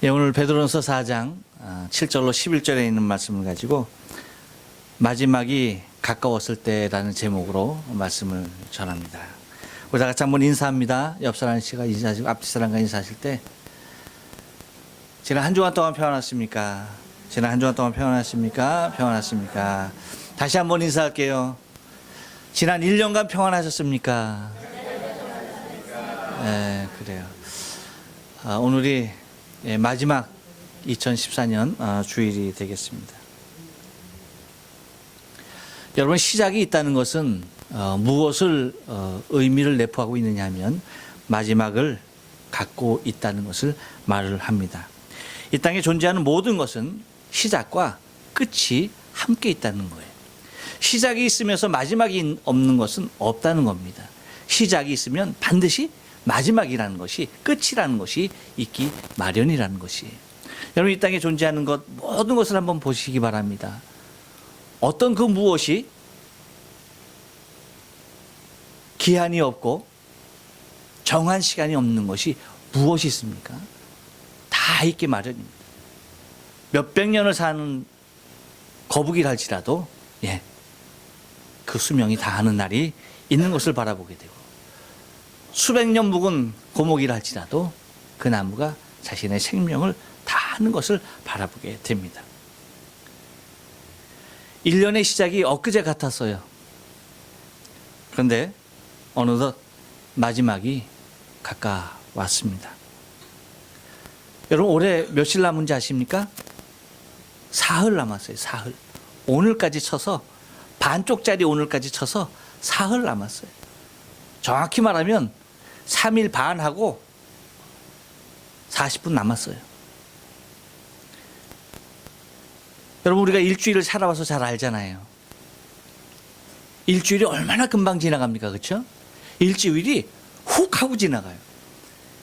예, 오늘 베드로전서 4장 7절로 11절에 있는 말씀을 가지고 마지막이 가까웠을 때라는 제목으로 말씀을 전합니다. 우리 다 같이 한번 인사합니다. 옆 사람 씨가 인사하시고 앞뒤 사람과 인사하실 때 지난 한 주간 동안 평안하십니까? 지난 한 주간 동안 평안하십니까? 평안하십니까? 다시 한번 인사할게요. 지난 1년간 평안하셨습니까? 네, 그래요. 오늘이 마지막 2014년 주일이 되겠습니다. 여러분, 시작이 있다는 것은 무엇을 의미를 내포하고 있느냐 하면 마지막을 갖고 있다는 것을 말을 합니다. 이 땅에 존재하는 모든 것은 시작과 끝이 함께 있다는 거예요. 시작이 있으면서 마지막이 없는 것은 없다는 겁니다. 시작이 있으면 반드시 마지막이라는 것이, 끝이라는 것이 있기 마련이라는 것이에요. 여러분, 이 땅에 존재하는 것, 모든 것을 한번 보시기 바랍니다. 어떤 그 무엇이 기한이 없고 정한 시간이 없는 것이 무엇이 있습니까? 다 있기 마련입니다. 몇백 년을 사는 거북이를 할지라도 그 수명이 다하는 날이 있는 것을 바라보게 되고, 수백 년 묵은 고목이라 할지라도 그 나무가 자신의 생명을 다하는 것을 바라보게 됩니다. 1년의 시작이 엊그제 같았어요. 그런데 어느덧 마지막이 가까웠습니다. 여러분, 올해 며칠 남은지 아십니까? 사흘 남았어요. 사흘. 오늘까지 쳐서, 반쪽짜리 오늘까지 쳐서 사흘 남았어요. 정확히 말하면 3일 반하고 40분 남았어요. 여러분, 우리가 일주일을 살아와서 잘 알잖아요. 일주일이 얼마나 금방 지나갑니까? 그렇죠? 일주일이 훅 하고 지나가요.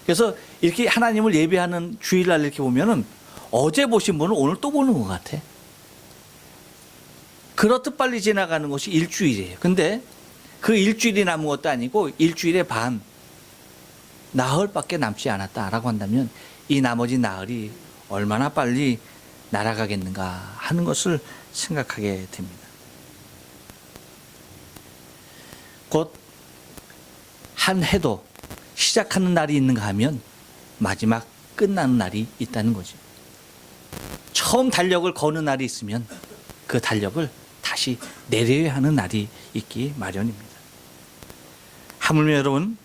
그래서 이렇게 하나님을 예배하는 주일날 이렇게 보면은 어제 보신 분은 오늘 또 보는 것 같아. 그렇듯 빨리 지나가는 것이 일주일이에요. 근데 그 일주일이 남은 것도 아니고 일주일의 반, 나흘밖에 남지 않았다라고 한다면 이 나머지 나흘이 얼마나 빨리 날아가겠는가 하는 것을 생각하게 됩니다. 곧 한 해도 시작하는 날이 있는가 하면 마지막 끝나는 날이 있다는 거죠. 처음 달력을 거는 날이 있으면 그 달력을 다시 내려야 하는 날이 있기 마련입니다. 하물며 여러분,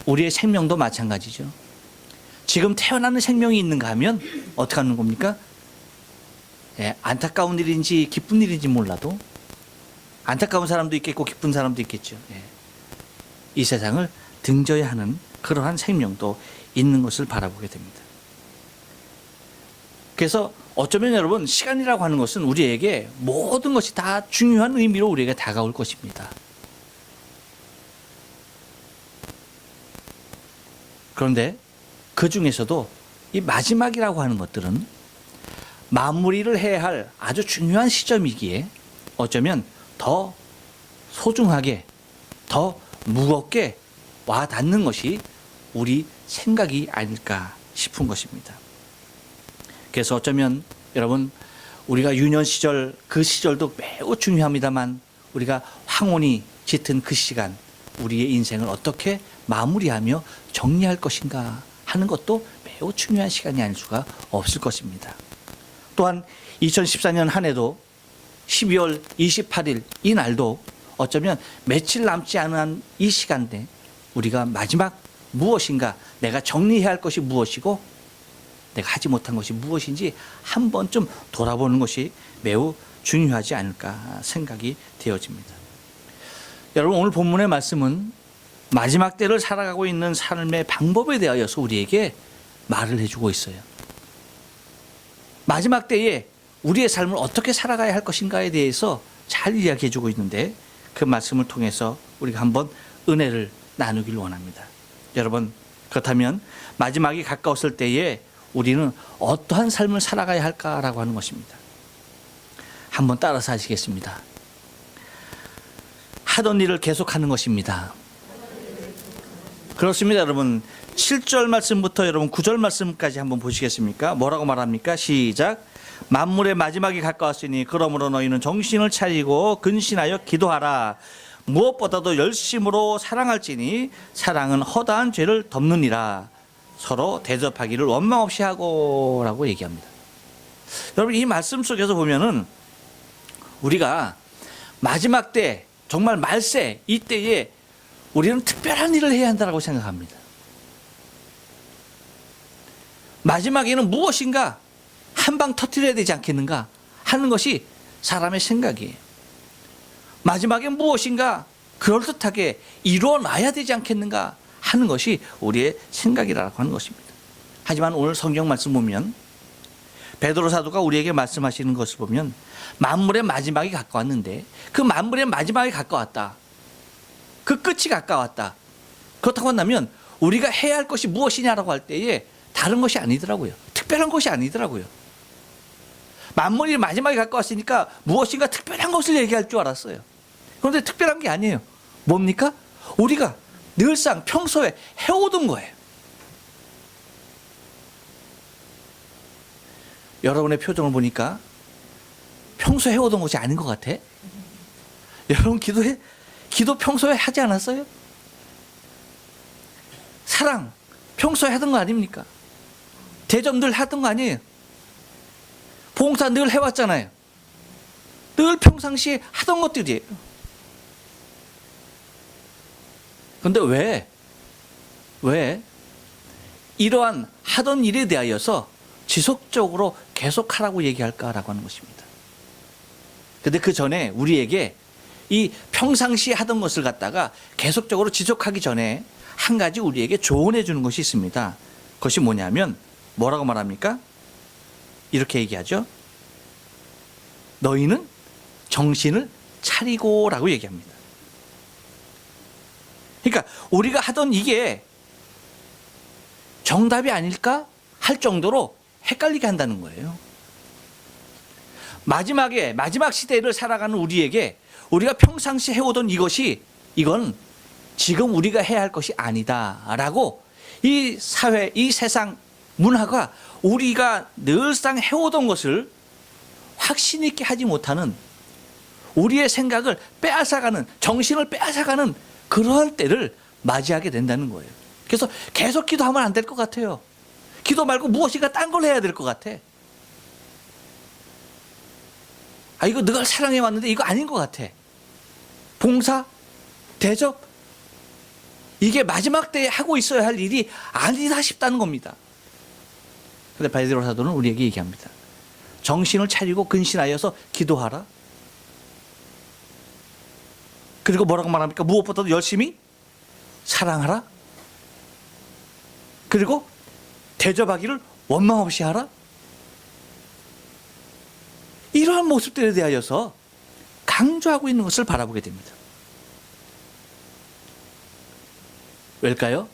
우리의 생명도 마찬가지죠. 지금 태어나는 생명이 있는가 하면 어떻게 하는 겁니까? 안타까운 일인지 기쁜 일인지 몰라도 안타까운 사람도 있겠고 기쁜 사람도 있겠죠. 이 세상을 등져야 하는 그러한 생명도 있는 것을 바라보게 됩니다. 그래서 어쩌면 여러분, 시간이라고 하는 것은 우리에게 모든 것이 다 중요한 의미로 우리에게 다가올 것입니다. 그런데 그 중에서도 이 마지막이라고 하는 것들은 마무리를 해야 할 아주 중요한 시점이기에 어쩌면 더 소중하게, 더 무겁게 와 닿는 것이 우리 생각이 아닐까 싶은 것입니다. 그래서 어쩌면 여러분, 우리가 유년 시절, 그 시절도 매우 중요합니다만 우리가 황혼이 짙은 그 시간, 우리의 인생을 어떻게 마무리하며 정리할 것인가 하는 것도 매우 중요한 시간이 아닐 수가 없을 것입니다. 또한 2014년 한 해도 12월 28일 이 날도 어쩌면 며칠 남지 않은 이 시간대 우리가 마지막 무엇인가, 내가 정리해야 할 것이 무엇이고 내가 하지 못한 것이 무엇인지 한 번쯤 돌아보는 것이 매우 중요하지 않을까 생각이 되어집니다. 여러분, 오늘 본문의 말씀은 마지막 때를 살아가고 있는 삶의 방법에 대하여서 우리에게 말을 해주고 있어요. 마지막 때에 우리의 삶을 어떻게 살아가야 할 것인가에 대해서 잘 이야기해주고 있는데 그 말씀을 통해서 우리가 한번 은혜를 나누길 원합니다. 여러분, 그렇다면 마지막이 가까웠을 때에 우리는 어떠한 삶을 살아가야 할까라고 하는 것입니다. 한번 따라서 하시겠습니다. 하던 일을 계속하는 것입니다. 그렇습니다, 여러분. 7절 말씀부터 여러분 9절 말씀까지 한번 보시겠습니까? 뭐라고 말합니까? 시작. 만물의 마지막이 가까웠으니 그러므로 너희는 정신을 차리고 근신하여 기도하라. 무엇보다도 열심으로 사랑할지니 사랑은 허다한 죄를 덮느니라. 서로 대접하기를 원망 없이 하고 라고 얘기합니다. 여러분, 이 말씀 속에서 보면은 우리가 마지막 때, 정말 말세 이때에 우리는 특별한 일을 해야 한다고 생각합니다. 마지막에는 무엇인가 한 방 터뜨려야 되지 않겠는가 하는 것이 사람의 생각이에요. 마지막에 무엇인가 그럴듯하게 이루어놔야 되지 않겠는가 하는 것이 우리의 생각이라고 하는 것입니다. 하지만 오늘 성경 말씀 보면 베드로 사도가 우리에게 말씀하시는 것을 보면 만물의 마지막이 가까웠는데 그 만물의 마지막이 가까웠다. 그 끝이 가까웠다. 그렇다고 한다면 우리가 해야 할 것이 무엇이냐라고 할 때에 다른 것이 아니더라고요. 특별한 것이 아니더라고요. 만물이 마지막에 가까웠으니까 무엇인가 특별한 것을 얘기할 줄 알았어요. 그런데 특별한 게 아니에요. 뭡니까? 우리가 늘상 평소에 해오던 거예요. 여러분의 표정을 보니까 평소에 해오던 것이 아닌 것 같아. 여러분 기도 평소에 하지 않았어요? 사랑 평소에 하던 거 아닙니까? 대접 늘 하던 거 아니에요? 봉사 늘 해왔잖아요. 늘 평상시에 하던 것들이에요. 그런데 왜 이러한 하던 일에 대하여서 지속적으로 계속하라고 얘기할까라고 하는 것입니다. 그런데 그 전에 우리에게 이 평상시에 하던 것을 갖다가 계속적으로 지속하기 전에 한 가지 우리에게 조언해 주는 것이 있습니다. 그것이 뭐냐면 뭐라고 말합니까? 이렇게 얘기하죠. 너희는 정신을 차리고 라고 얘기합니다. 그러니까 우리가 하던 이게 정답이 아닐까 할 정도로 헷갈리게 한다는 거예요. 마지막 시대를 살아가는 우리에게 우리가 평상시 해오던 이건 지금 우리가 해야 할 것이 아니다라고 이 사회, 이 세상 문화가 우리가 늘상 해오던 것을 확신 있게 하지 못하는 우리의 생각을 빼앗아가는, 정신을 빼앗아가는 그러한 때를 맞이하게 된다는 거예요. 그래서 계속 기도하면 안 될 것 같아요. 기도 말고 무엇인가 딴 걸 해야 될 것 같아. 이거 늘 사랑해 왔는데 이거 아닌 것 같아. 봉사, 대접, 이게 마지막 때에 하고 있어야 할 일이 아니다 싶다는 겁니다. 그런데 베드로 사도는 우리에게 얘기합니다. 정신을 차리고 근신하여서 기도하라. 그리고 뭐라고 말합니까? 무엇보다도 열심히 사랑하라. 그리고 대접하기를 원망 없이 하라. 이러한 모습들에 대하여서 강조하고 있는 것을 바라보게 됩니다. 왜일까요?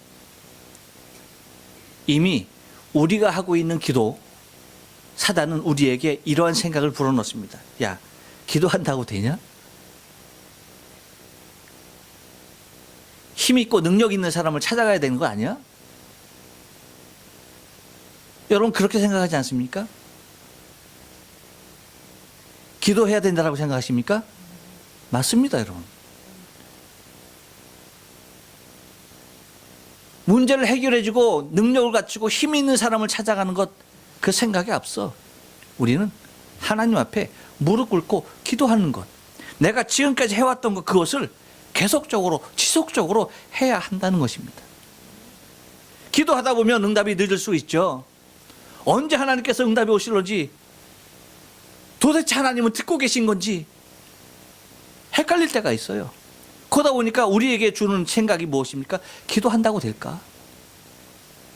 이미 우리가 하고 있는 기도, 사단은 우리에게 이러한 생각을 불어넣습니다. 야, 기도한다고 되냐? 힘 있고 능력 있는 사람을 찾아가야 되는 거 아니야? 여러분 그렇게 생각하지 않습니까? 기도해야 된다고 생각하십니까? 맞습니다, 여러분. 문제를 해결해주고 능력을 갖추고 힘 있는 사람을 찾아가는 것, 그 생각에 앞서 우리는 하나님 앞에 무릎 꿇고 기도하는 것, 내가 지금까지 해왔던 것, 그것을 계속적으로 지속적으로 해야 한다는 것입니다. 기도하다 보면 응답이 늦을 수 있죠. 언제 하나님께서 응답이 오실런지, 도대체 하나님은 듣고 계신 건지 헷갈릴 때가 있어요. 그러다 보니까 우리에게 주는 생각이 무엇입니까? 기도한다고 될까?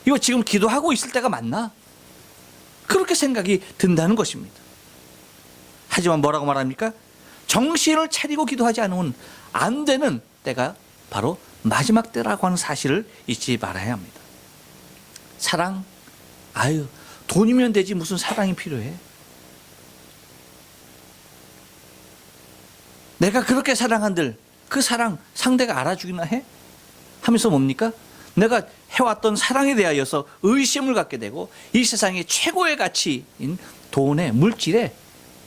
이거 지금 기도하고 있을 때가 맞나? 그렇게 생각이 든다는 것입니다. 하지만 뭐라고 말합니까? 정신을 차리고 기도하지 않으면 안 되는 때가 바로 마지막 때라고 하는 사실을 잊지 말아야 합니다. 사랑, 돈이면 되지 무슨 사랑이 필요해? 내가 그렇게 사랑한들 그 사랑 상대가 알아주기나 해? 하면서 뭡니까? 내가 해왔던 사랑에 대하여서 의심을 갖게 되고 이 세상의 최고의 가치인 돈에 물질에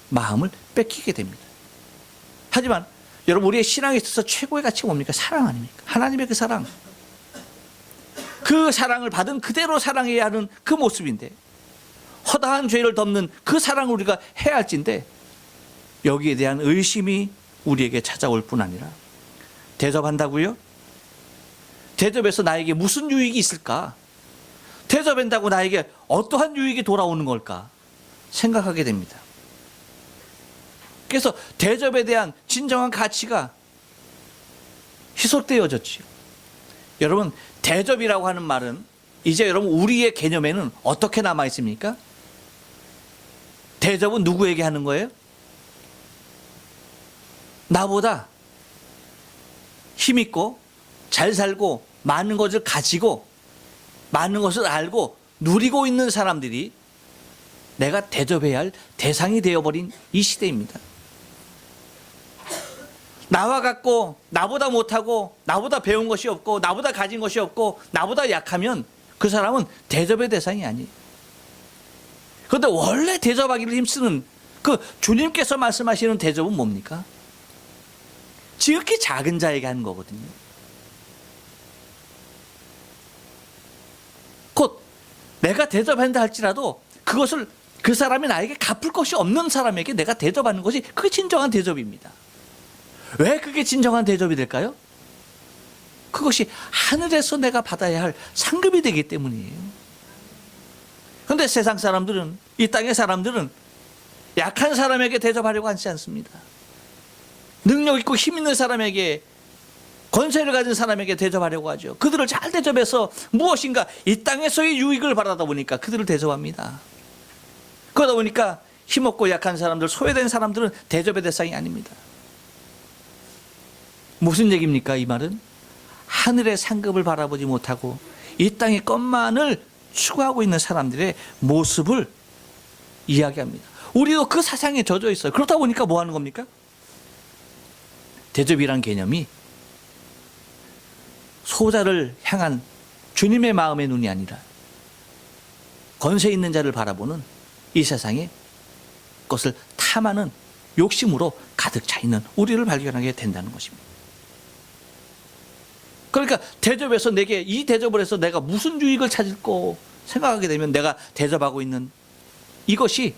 마음을 뺏기게 됩니다. 하지만 여러분, 우리의 신앙에 있어서 최고의 가치가 뭡니까? 사랑 아닙니까? 하나님의 그 사랑. 그 사랑을 받은 그대로 사랑해야 하는 그 모습인데, 허다한 죄를 덮는 그 사랑을 우리가 해야 할진데, 여기에 대한 의심이 우리에게 찾아올 뿐 아니라, 대접한다고요? 대접해서 나에게 무슨 유익이 있을까? 대접한다고 나에게 어떠한 유익이 돌아오는 걸까? 생각하게 됩니다. 그래서 대접에 대한 진정한 가치가 희석되어졌지요. 여러분, 대접이라고 하는 말은 이제 여러분 우리의 개념에는 어떻게 남아 있습니까? 대접은 누구에게 하는 거예요? 나보다 힘있고 잘 살고 많은 것을 가지고 많은 것을 알고 누리고 있는 사람들이 내가 대접해야 할 대상이 되어버린 이 시대입니다. 나와 같고 나보다 못하고 나보다 배운 것이 없고 나보다 가진 것이 없고 나보다 약하면 그 사람은 대접의 대상이 아니에요. 그런데 원래 대접하기를 힘쓰는 그 주님께서 말씀하시는 대접은 뭡니까? 지극히 작은 자에게 하는 거거든요. 곧 내가 대접한다 할지라도 그것을 그 사람이 나에게 갚을 것이 없는 사람에게 내가 대접하는 것이 그게 진정한 대접입니다. 왜 그게 진정한 대접이 될까요? 그것이 하늘에서 내가 받아야 할 상급이 되기 때문이에요. 그런데 세상 사람들은, 이 땅의 사람들은 약한 사람에게 대접하려고 하지 않습니다. 능력 있고 힘 있는 사람에게, 권세를 가진 사람에게 대접하려고 하죠. 그들을 잘 대접해서 무엇인가 이 땅에서의 유익을 바라다 보니까 그들을 대접합니다. 그러다 보니까 힘없고 약한 사람들, 소외된 사람들은 대접의 대상이 아닙니다. 무슨 얘기입니까? 이 말은 하늘의 상급을 바라보지 못하고 이 땅의 것만을 추구하고 있는 사람들의 모습을 이야기합니다. 우리도 그 사상에 젖어 있어요. 그렇다 보니까 뭐 하는 겁니까? 대접이란 개념이 소자를 향한 주님의 마음의 눈이 아니라 권세 있는 자를 바라보는 이 세상의 것을 탐하는 욕심으로 가득 차 있는 우리를 발견하게 된다는 것입니다. 그러니까 대접에서 내게, 이 대접을 해서 내가 무슨 유익을 찾을까 생각하게 되면 내가 대접하고 있는 이것이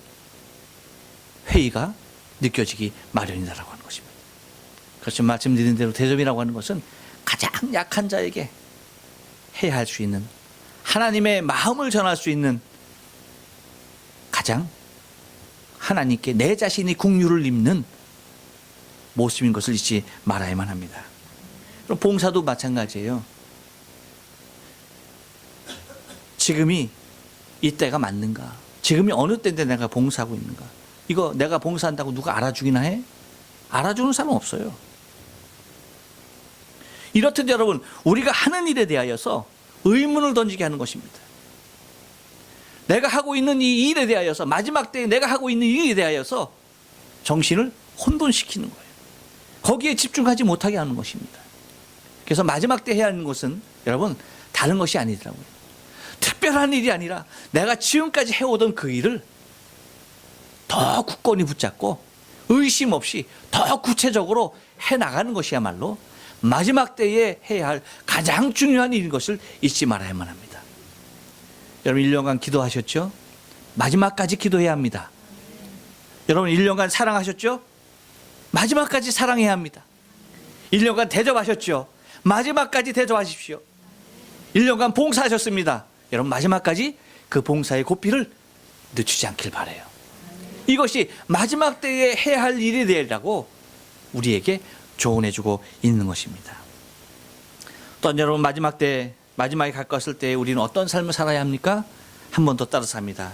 회의가 느껴지기 마련이다라고 하는 것입니다. 그렇죠. 말씀드린 대로 대접이라고 하는 것은 가장 약한 자에게 해야 할 수 있는, 하나님의 마음을 전할 수 있는 가장 하나님께 내 자신이 국류를 입는 모습인 것을 잊지 말아야만 합니다. 그럼 봉사도 마찬가지예요. 지금이 이때가 맞는가? 지금이 어느 때인데 내가 봉사하고 있는가? 이거 내가 봉사한다고 누가 알아주기나 해? 알아주는 사람 없어요. 이렇듯 여러분, 우리가 하는 일에 대하여서 의문을 던지게 하는 것입니다. 내가 하고 있는 이 일에 대하여서, 마지막 때에 내가 하고 있는 일에 대하여서 정신을 혼돈시키는 거예요. 거기에 집중하지 못하게 하는 것입니다. 그래서 마지막 때 해야 하는 것은 여러분 다른 것이 아니더라고요. 특별한 일이 아니라 내가 지금까지 해오던 그 일을 더 굳건히 붙잡고 의심 없이 더 구체적으로 해나가는 것이야말로 마지막 때에 해야 할 가장 중요한 일인 것을 잊지 말아야만 합니다. 여러분 1년간 기도하셨죠? 마지막까지 기도해야 합니다. 여러분 1년간 사랑하셨죠? 마지막까지 사랑해야 합니다. 1년간 대접하셨죠? 마지막까지 대접하십시오. 1년간 봉사하셨습니다. 여러분 마지막까지 그 봉사의 고삐를 늦추지 않길 바라요. 이것이 마지막 때에 해야 할 일이 되라고 우리에게 조언해주고 있는 것입니다. 또한 여러분 마지막에 가까웠을 때 우리는 어떤 삶을 살아야 합니까? 한 번 더 따라서 합니다.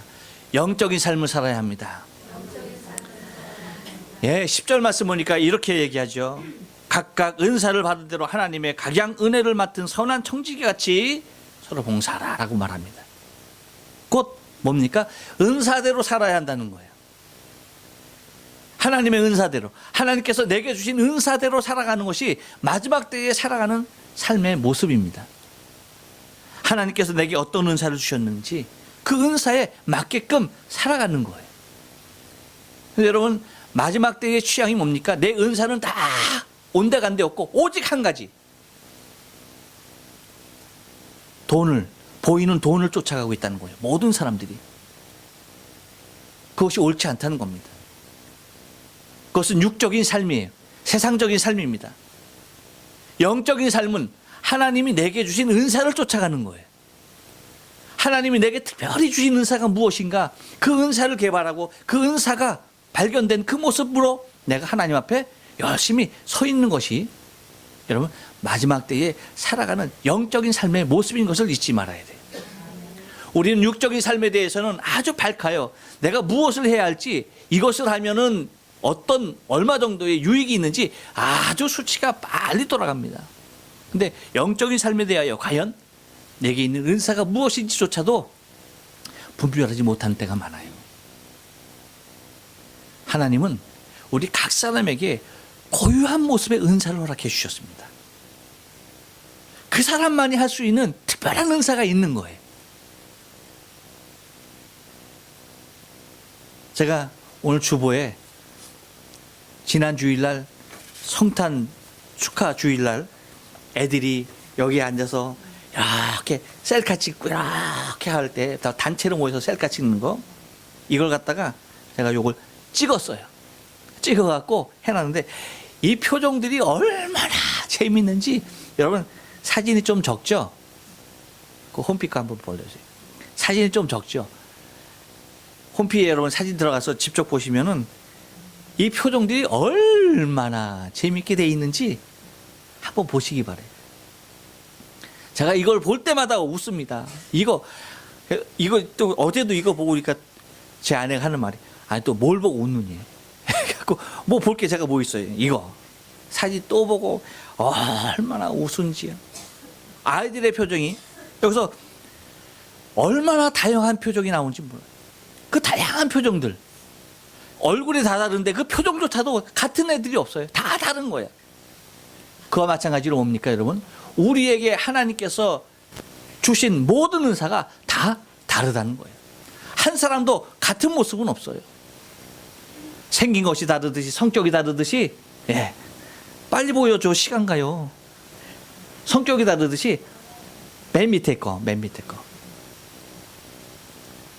영적인 삶을 살아야 합니다. 예, 10절 말씀 보니까 이렇게 얘기하죠. 각각 은사를 받은 대로 하나님의 각양 은혜를 맡은 선한 청지기같이 서로 봉사하라라고 말합니다. 곧 뭡니까? 은사대로 살아야 한다는 거예요. 하나님의 은사대로, 하나님께서 내게 주신 은사대로 살아가는 것이 마지막 때에 살아가는 삶의 모습입니다. 하나님께서 내게 어떤 은사를 주셨는지 그 은사에 맞게끔 살아가는 거예요. 여러분, 마지막 때의 취향이 뭡니까? 내 은사는 다 온데간데 없고 오직 한 가지, 보이는 돈을 쫓아가고 있다는 거예요. 모든 사람들이. 그것이 옳지 않다는 겁니다. 그것은 육적인 삶이에요. 세상적인 삶입니다. 영적인 삶은 하나님이 내게 주신 은사를 쫓아가는 거예요. 하나님이 내게 특별히 주신 은사가 무엇인가, 그 은사를 개발하고 그 은사가 발견된 그 모습으로 내가 하나님 앞에 열심히 서 있는 것이 여러분 마지막 때에 살아가는 영적인 삶의 모습인 것을 잊지 말아야 돼요. 우리는 육적인 삶에 대해서는 아주 밝아요. 내가 무엇을 해야 할지, 이것을 하면은 얼마 정도의 유익이 있는지 아주 수치가 빨리 돌아갑니다. 근데 영적인 삶에 대하여 과연 내게 있는 은사가 무엇인지조차도 분별하지 못하는 때가 많아요. 하나님은 우리 각 사람에게 고유한 모습의 은사를 허락해 주셨습니다. 그 사람만이 할 수 있는 특별한 은사가 있는 거예요. 제가 오늘 주보에 지난 주일날 성탄 축하 주일날 애들이 여기에 앉아서 이렇게 셀카 찍고 이렇게 할 때 다 단체로 모여서 셀카 찍는 거, 이걸 갖다가 제가 요걸 찍었어요. 찍어갖고 해놨는데 이 표정들이 얼마나 재밌는지, 여러분 사진이 좀 적죠? 그 홈피크 한번 보여주세요. 사진이 좀 적죠? 홈피에 여러분 사진 들어가서 직접 보시면은 이 표정들이 얼마나 재밌게 돼 있는지 한번 보시기 바래요. 제가 이걸 볼 때마다 웃습니다. 이거 또 어제도 이거 보고 그러니까 제 아내가 하는 말이, 아니 또 뭘 보고 웃느니? 그래갖고 뭐 볼 게 제가 뭐 있어요? 이거 사진 또 보고 얼마나 웃은지요. 아이들의 표정이 여기서 얼마나 다양한 표정이 나오는지 몰라요. 그 다양한 표정들, 얼굴이 다 다른데 그 표정조차도 같은 애들이 없어요. 다 다른 거야. 그와 마찬가지로 뭡니까 여러분? 우리에게 하나님께서 주신 모든 은사가 다 다르다는 거예요. 한 사람도 같은 모습은 없어요. 생긴 것이 다르듯이 성격이 다르듯이, 예, 빨리 보여줘, 시간 가요. 성격이 다르듯이 맨 밑에 거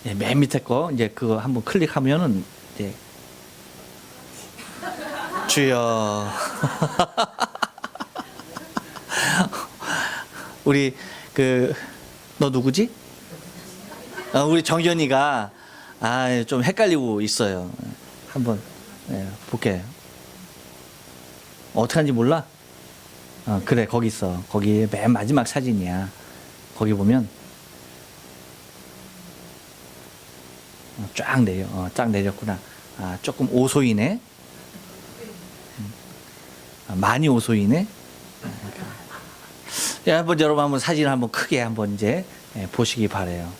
예, 맨 밑에 거 이제 그거 한번 클릭하면은 이제 주여 우리 너 누구지? 우리 정연이가 좀 헷갈리고 있어요. 한번 볼게. 어떻게 하는지 몰라? 그래, 거기 있어. 거기 맨 마지막 사진이야. 거기 보면 쫙 내려. 쫙 내렸구나. 조금 오소이네. 많이 오소이네. 한번 여러분 한번 사진을 한번 크게 한번 이제 보시기 바래요.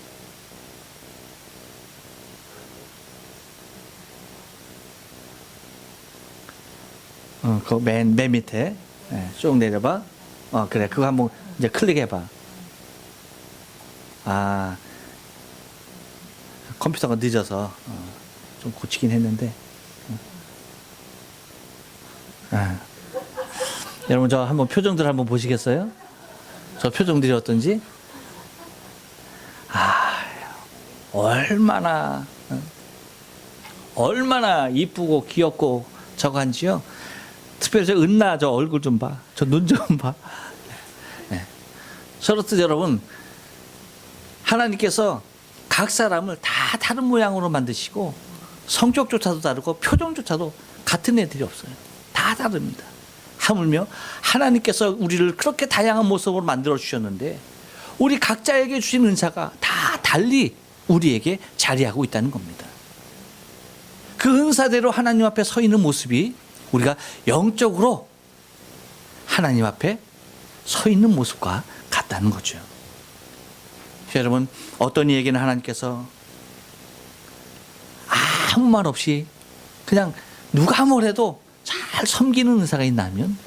그 맨 밑에 쭉 내려봐. 그래, 그거 한번 이제 클릭해봐. 컴퓨터가 늦어서 좀 고치긴 했는데. 여러분 저 한번 표정들 한번 보시겠어요? 저 표정들이 어떤지? 얼마나 이쁘고 귀엽고 저거 한지요. 특별히 저 은나 저 얼굴 좀 봐. 저 눈 좀 봐. 저렇듯 여러분, 하나님께서 각 사람을 다 다른 모양으로 만드시고 성격조차도 다르고 표정조차도 같은 애들이 없어요. 다 다릅니다. 하물며 하나님께서 우리를 그렇게 다양한 모습으로 만들어 주셨는데 우리 각자에게 주신 은사가 다 달리 우리에게 자리하고 있다는 겁니다. 그 은사대로 하나님 앞에 서 있는 모습이 우리가 영적으로 하나님 앞에 서 있는 모습과 같다는 거죠. 여러분, 어떤 이에게는 하나님께서 아무 말 없이 그냥 누가 뭐래도 잘 섬기는 은사가 있다면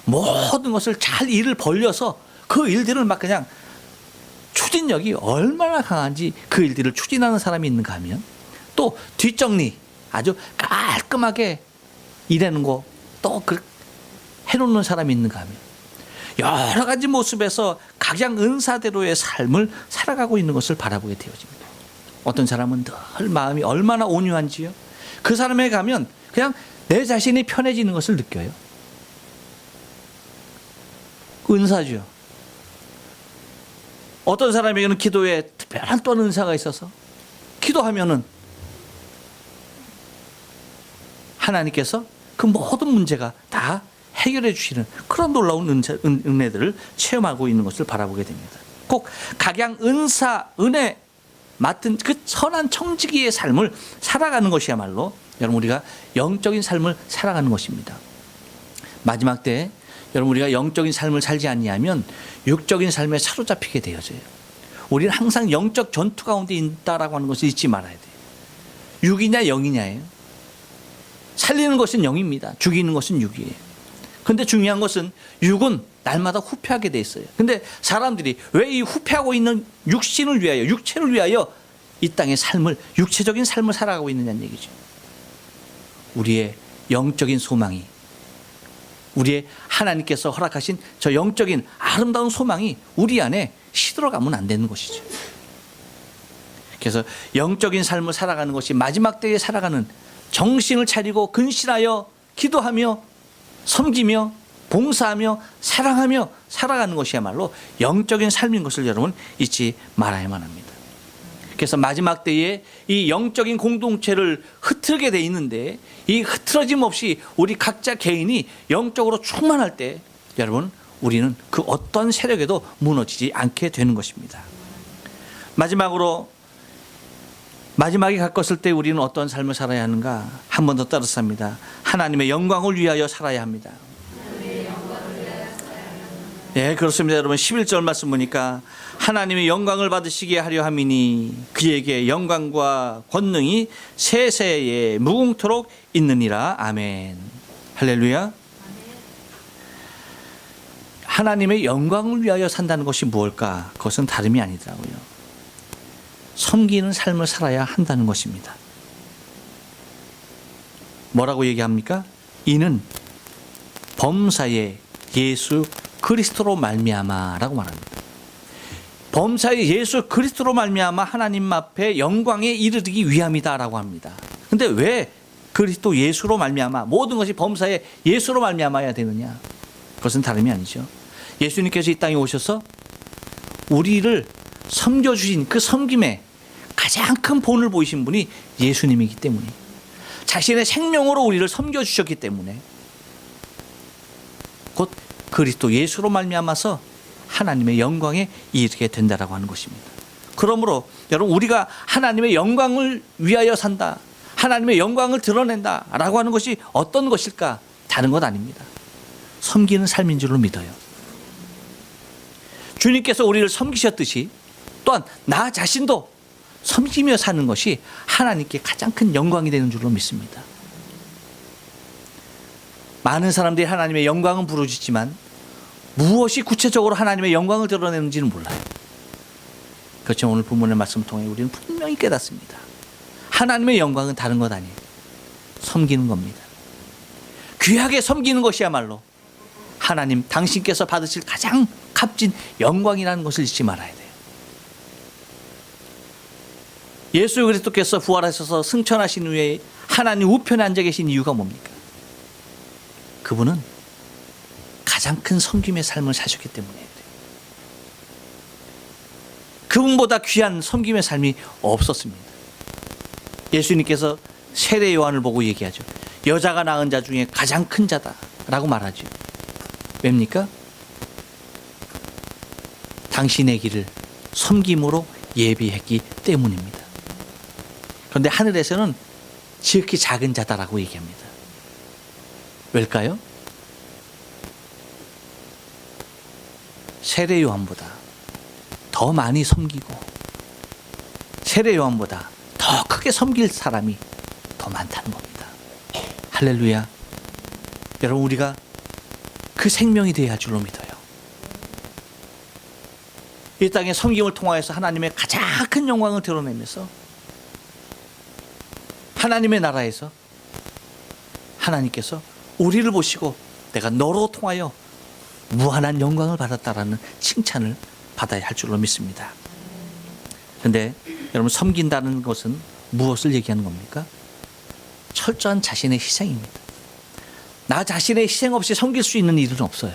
모든 것을 잘 일을 벌려서 그 일들을 막 그냥 추진력이 얼마나 강한지 그 일들을 추진하는 사람이 있는가 하면, 또 뒷정리 아주 깔끔하게 일하는 거 또 해놓는 사람이 있는가 하면, 여러 가지 모습에서 각양 은사대로의 삶을 살아가고 있는 것을 바라보게 되어집니다. 어떤 사람은 늘 마음이 얼마나 온유한지요. 그 사람에 가면 그냥 내 자신이 편해지는 것을 느껴요. 은사죠. 어떤 사람에게는 기도에 특별한 또 은사가 있어서 기도하면은 하나님께서 그 모든 문제가 다 해결해 주시는 그런 놀라운 은혜들을 체험하고 있는 것을 바라보게 됩니다. 꼭 각양 은사, 은혜 맡은 그 선한 청지기의 삶을 살아가는 것이야말로 여러분 우리가 영적인 삶을 살아가는 것입니다. 마지막 때에 여러분 우리가 영적인 삶을 살지 아니하면 육적인 삶에 사로잡히게 되어져요. 우리는 항상 영적 전투 가운데 있다라고 하는 것을 잊지 말아야 돼요. 육이냐 영이냐예요. 살리는 것은 영입니다. 죽이는 것은 육이에요. 근데 중요한 것은 육은 날마다 후퇴하게 돼 있어요. 근데 사람들이 왜 이 후퇴하고 있는 육신을 위하여, 육체를 위하여 이 땅의 삶을, 육체적인 삶을 살아가고 있느냐는 얘기죠. 우리의 영적인 소망이, 우리의 하나님께서 허락하신 저 영적인 아름다운 소망이 우리 안에 시들어가면 안 되는 것이죠. 그래서 영적인 삶을 살아가는 것이 마지막 때에 살아가는, 정신을 차리고 근신하여 기도하며 섬기며 봉사하며 사랑하며 살아가는 것이야말로 영적인 삶인 것을 여러분 잊지 말아야만 합니다. 그래서 마지막 때에 이 영적인 공동체를 흐트르게 돼 있는데, 이 흐트러짐 없이 우리 각자 개인이 영적으로 충만할 때 여러분 우리는 그 어떤 세력에도 무너지지 않게 되는 것입니다. 마지막에 가까웠을 때 우리는 어떤 삶을 살아야 하는가? 한 번 더 따라삽니다. 하나님의 영광을 위하여 살아야 합니다. 예, 그렇습니다. 여러분 11절 말씀 보니까 하나님의 영광을 받으시게 하려 함이니 그에게 영광과 권능이 세세에 무궁토록 있느니라. 아멘. 할렐루야. 하나님의 영광을 위하여 산다는 것이 무엇일까? 그것은 다름이 아니더라고요. 섬기는 삶을 살아야 한다는 것입니다. 뭐라고 얘기합니까? 이는 범사에 예수 그리스도로 말미암아라고 말합니다. 범사에 예수 그리스도로 말미암아 하나님 앞에 영광에 이르기 위함이다라고 합니다. 근데 왜 그리스도 예수로 말미암아, 모든 것이 범사에 예수로 말미암아야 되느냐? 그것은 다름이 아니죠. 예수님께서 이 땅에 오셔서 우리를 섬겨주신 그 섬김에 가장 큰 본을 보이신 분이 예수님이기 때문에, 자신의 생명으로 우리를 섬겨주셨기 때문에 곧 그리스도 예수로 말미암아서 하나님의 영광에 이르게 된다라고 하는 것입니다. 그러므로 여러분 우리가 하나님의 영광을 위하여 산다, 하나님의 영광을 드러낸다라고 하는 것이 어떤 것일까? 다른 것 아닙니다. 섬기는 삶인 줄로 믿어요. 주님께서 우리를 섬기셨듯이 또한 나 자신도 섬기며 사는 것이 하나님께 가장 큰 영광이 되는 줄로 믿습니다. 많은 사람들이 하나님의 영광은 부르짖지만 무엇이 구체적으로 하나님의 영광을 드러내는지는 몰라요. 그렇지만 오늘 본문의 말씀을 통해 우리는 분명히 깨닫습니다. 하나님의 영광은 다른 것 아니에요. 섬기는 겁니다. 귀하게 섬기는 것이야말로 하나님 당신께서 받으실 가장 값진 영광이라는 것을 잊지 말아야 돼요. 예수 그리스도께서 부활하셔서 승천하신 후에 하나님 우편에 앉아 계신 이유가 뭡니까? 그분은 가장 큰 섬김의 삶을 사셨기 때문이에요. 그분보다 귀한 섬김의 삶이 없었습니다. 예수님께서 세례 요한을 보고 얘기하죠. 여자가 낳은 자 중에 가장 큰 자다라고 말하죠. 왜입니까? 당신의 길을 섬김으로 예비했기 때문입니다. 그런데 하늘에서는 지극히 작은 자다라고 얘기합니다. 왜일까요? 세례 요한보다 더 많이 섬기고 세례 요한보다 더 크게 섬길 사람이 더 많다는 겁니다. 할렐루야. 여러분 우리가 그 생명이 되어야 할 줄로 믿어요. 이 땅의 섬김을 통하여서 하나님의 가장 큰 영광을 드러내면서 하나님의 나라에서 하나님께서 우리를 보시고 내가 너로 통하여 무한한 영광을 받았다라는 칭찬을 받아야 할 줄로 믿습니다. 그런데 여러분, 섬긴다는 것은 무엇을 얘기하는 겁니까? 철저한 자신의 희생입니다. 나 자신의 희생 없이 섬길 수 있는 일은 없어요.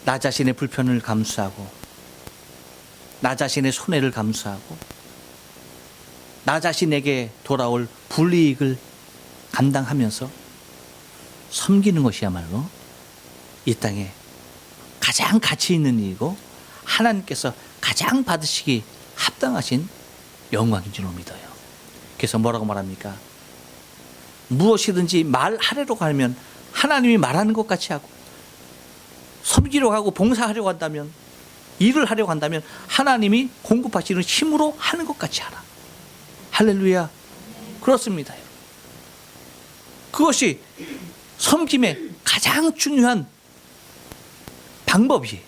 나 자신의 불편을 감수하고, 나 자신의 손해를 감수하고, 나 자신에게 돌아올 불이익을 감당하면서 섬기는 것이야말로 이 땅에 가장 가치 있는 일이고 하나님께서 가장 받으시기 합당하신 영광인 줄로 믿어요. 그래서 뭐라고 말합니까? 무엇이든지 말하려고 하면 하나님이 말하는 것 같이 하고, 섬기려고 하고 봉사하려고 한다면, 일을 하려고 한다면 하나님이 공급하시는 힘으로 하는 것 같이 하라. 할렐루야. 그렇습니다. 그것이 섬김의 가장 중요한 방법이에요.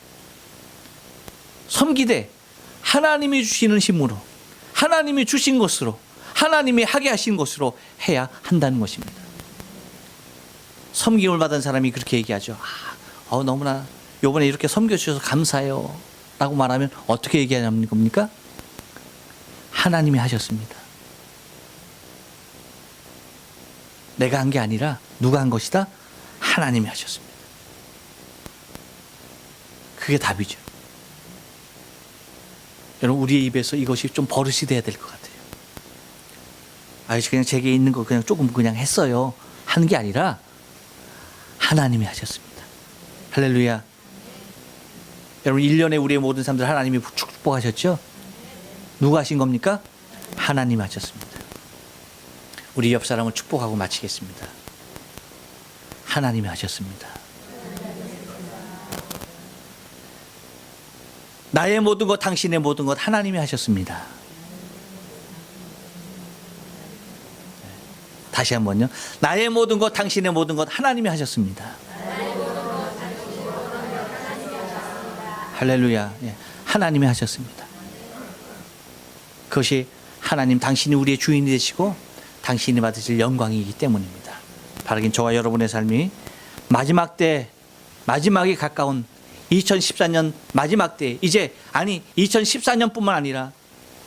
섬기되 하나님이 주시는 힘으로, 하나님이 주신 것으로, 하나님이 하게 하신 것으로 해야 한다는 것입니다. 섬김을 받은 사람이 그렇게 얘기하죠. 너무나 이번에 이렇게 섬겨주셔서 감사해요 라고 말하면 어떻게 얘기하냐는 겁니까? 하나님이 하셨습니다. 내가 한 게 아니라 누가 한 것이다? 하나님이 하셨습니다. 그게 답이죠. 여러분, 우리의 입에서 이것이 좀 버릇이 돼야 될 것 같아요. 그냥 제게 있는 거 그냥 조금 그냥 했어요 하는 게 아니라 하나님이 하셨습니다. 할렐루야. 여러분, 1년에 우리의 모든 삶들 하나님이 축복하셨죠? 누가 하신 겁니까? 하나님이 하셨습니다. 우리 옆 사람을 축복하고 마치겠습니다. 하나님이 하셨습니다. 나의 모든 것, 당신의 모든 것 하나님이 하셨습니다. 다시 한번요. 나의 모든 것, 당신의 모든 것 하나님이 하셨습니다. 할렐루야. 하나님이 하셨습니다. 그것이 하나님, 당신이 우리의 주인이 되시고 당신이 받으실 영광이기 때문입니다. 바라긴 저와 여러분의 삶이 마지막 때, 마지막에 가까운 2014년 마지막 때, 이제 2014년뿐만 아니라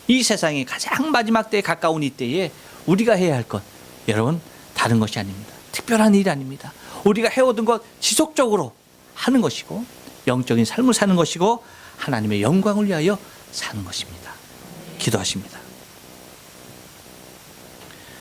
이 세상의 가장 마지막 때에 가까운 이때에 우리가 해야 할 것, 여러분, 다른 것이 아닙니다. 특별한 일이 아닙니다. 우리가 해오던 것 지속적으로 하는 것이고, 영적인 삶을 사는 것이고, 하나님의 영광을 위하여 사는 것입니다. 기도하십니다.